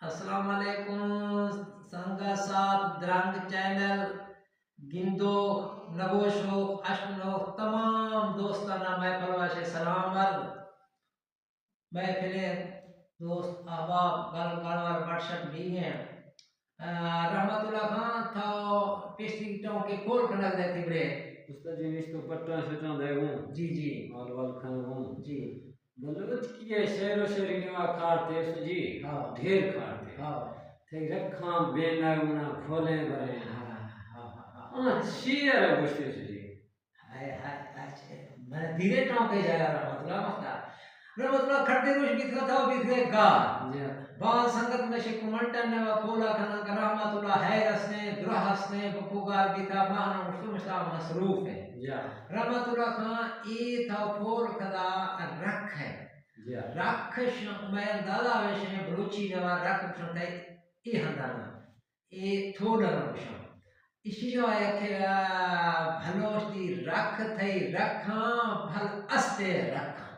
अस्सलाम वालेकुम संगा साथ द्रंग चैनल गिंदो नगोशो अशनो तमाम दोस्ताना मैं परवाशे सलाम वर्द मैं फिले दोस्त अहबाब गल गलवर वर्षक भी हैं रहमतुल्लाह खान था पिछली टों के कोल खनक देती बड़े उसका जिनिस तो पट्टा सटा दे हूं जी जी माल वाल खान हूं जी बलवत की है शेरो शेरी निवा खाते जी हाँ ढेर खाते हाँ थे रखा बेना उना खोले बरे हाँ हाँ हां शेर गुस्ते जी हाय हाय अच्छे मैं धीरे टों के जाया रहमतुल्लाह खड़े रोश बिथरा था बिथरे गा जी बाल संगत में से कुमंटन ने व पोला खना रहमतुल्लाह है रसने दुरहसने बकुगार बिता माना मुस्लिम मसरूफ है जी रहमतुल्लाह खान ये था पोल कदा रख है जी रख मैं दादा वैसे बलूची जवा रख सुनते ये हंदाना ये थोड़ा ना इसी जो है कि भलोस्ती रख थई रखा भल अस्ते रखा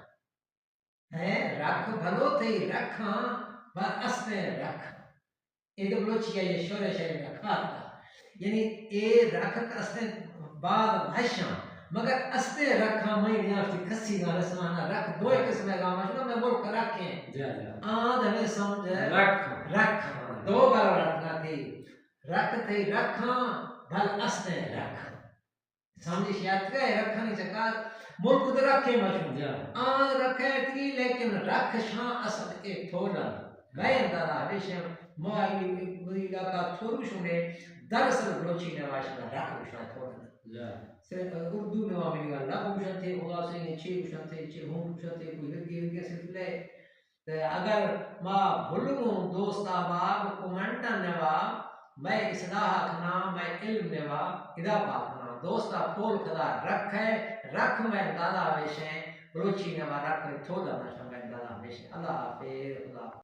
है रख भलो थई रखा भल अस्ते रखा ये तो बलोची का ये शोर शहर का खाता यानी ये रख अस्ते बाद भाषा मगर अस्ते रखा मैं नहीं आती कसी गाने समाना रख दो एक किस्म का मशनो मैं बोल कर रखे जी आध हमें समझ रख दो बार रखना थी रख थई रखा भल अस्ते रख समझी शायद के रखने चका मुल्क तो रखे मशहूर जी आन रखे थी लेकिन रख शां असल एक थोड़ा मैं अंदाजा हमेशा मोई बुरी का थोड़ू सुने दरअसल बलोची ने वाशना रख शां थोड़ा जी से उर्दू में वामी का ना कुशन थे उगा से ने छे कुशन थे हूं कुशन थे कोई लगे सिलसिले ते अगर मां भुलूं दोस्त अहबाब कुमंटन नेवा मैं इसलाह खना मैं इल्म नेवा इदा पाखना दोस्ता पोल खदा रख है रख मैं दादा वेशे रुचि नेवा रख थोड़ा ना समय दादा वेशे अल्लाह हाफिज।